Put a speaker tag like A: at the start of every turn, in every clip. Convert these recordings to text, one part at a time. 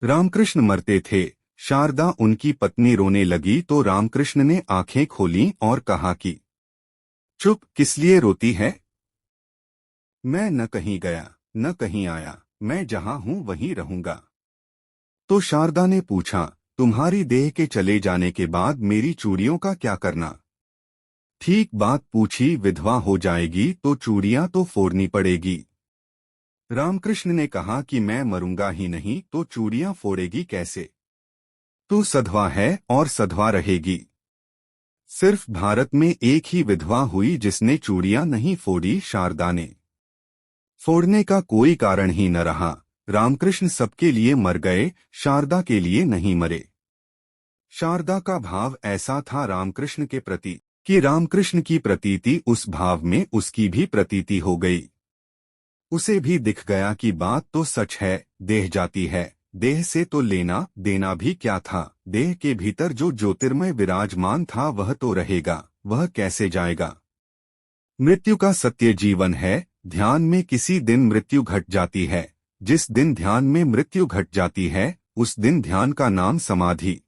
A: रामकृष्ण मरते थे। शारदा उनकी पत्नी रोने लगी तो रामकृष्ण ने आंखें खोलीं और कहा कि चुप, किस लिए रोती है? मैं न कहीं गया न कहीं आया, मैं जहां हूं वहीं रहूंगा। तो शारदा ने पूछा, तुम्हारी देह के चले जाने के बाद मेरी चूड़ियों का क्या करना? ठीक बात पूछी, विधवा हो जाएगी तो चूड़ियां तो फोड़नी पड़ेगी। रामकृष्ण ने कहा कि मैं मरूंगा ही नहीं तो चूड़ियां फोड़ेगी कैसे? तू सधवा है और सधवा रहेगी। सिर्फ भारत में एक ही विधवा हुई जिसने चूड़ियां नहीं फोड़ी, शारदा ने। फोड़ने का कोई कारण ही न रहा। रामकृष्ण सबके लिए मर गए, शारदा के लिए नहीं मरे। शारदा का भाव ऐसा था रामकृष्ण के प्रति कि रामकृष्ण की प्रतीति उस भाव में उसकी भी प्रतीति हो गई। उसे भी दिख गया कि बात तो सच है, देह जाती है, देह से तो लेना देना भी क्या था। देह के भीतर जो ज्योतिर्मय विराजमान था वह तो रहेगा, वह कैसे जाएगा? मृत्यु का सत्य जीवन है। ध्यान में किसी दिन मृत्यु घट जाती है। जिस दिन ध्यान में मृत्यु घट जाती है उस दिन ध्यान का नाम समाधि।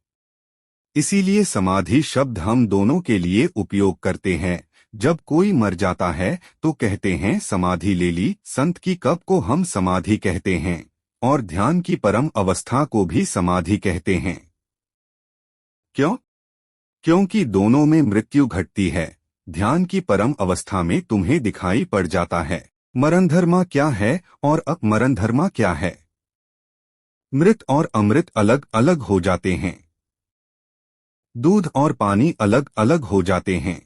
A: इसीलिए समाधि शब्द हम दोनों के लिए उपयोग करते हैं। जब कोई मर जाता है तो कहते हैं समाधि ले ली। संत की कब को हम समाधि कहते हैं और ध्यान की परम अवस्था को भी समाधि कहते हैं। क्यों? क्योंकि दोनों में मृत्यु घटती है। ध्यान की परम अवस्था में तुम्हें दिखाई पड़ जाता है मरण धर्मा क्या है और अपमरण धर्मा क्या है। मृत और अमृत अलग अलग हो जाते हैं। दूध और पानी अलग अलग हो जाते हैं।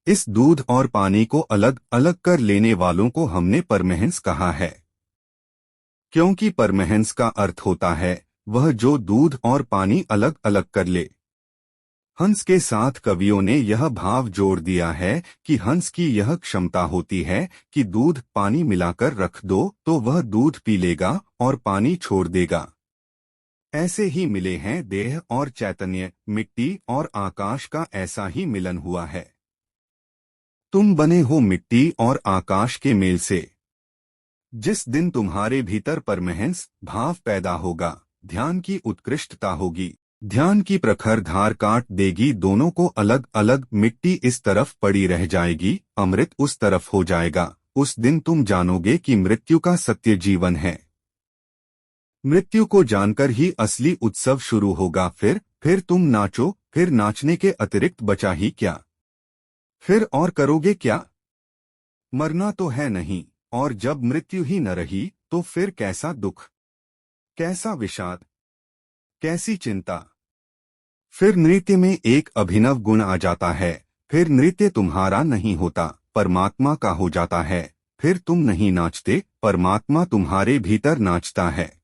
A: इस दूध और पानी को अलग अलग कर लेने वालों को हमने परमहंस कहा है, क्योंकि परमहंस का अर्थ होता है वह जो दूध और पानी अलग अलग कर ले। हंस के साथ कवियों ने यह भाव जोड़ दिया है कि हंस की यह क्षमता होती है कि दूध पानी मिलाकर रख दो तो वह दूध पी लेगा और पानी छोड़ देगा। ऐसे ही मिले हैं देह और चैतन्य, मिट्टी और आकाश का ऐसा ही मिलन हुआ है। तुम बने हो मिट्टी और आकाश के मेल से। जिस दिन तुम्हारे भीतर परमहंस भाव पैदा होगा, ध्यान की उत्कृष्टता होगी, ध्यान की प्रखर धार काट देगी दोनों को अलग अलग। मिट्टी इस तरफ पड़ी रह जाएगी, अमृत उस तरफ हो जाएगा। उस दिन तुम जानोगे कि मृत्यु का सत्य जीवन है। मृत्यु को जानकर ही असली उत्सव शुरू होगा। फिर तुम नाचो। फिर नाचने के अतिरिक्त बचा ही क्या? फिर और करोगे क्या? मरना तो है नहीं, और जब मृत्यु ही न रही तो फिर कैसा दुख, कैसा विषाद, कैसी चिंता। फिर नृत्य में एक अभिनव गुण आ जाता है। फिर नृत्य तुम्हारा नहीं होता, परमात्मा का हो जाता है। फिर तुम नहीं नाचते, परमात्मा तुम्हारे भीतर नाचता है।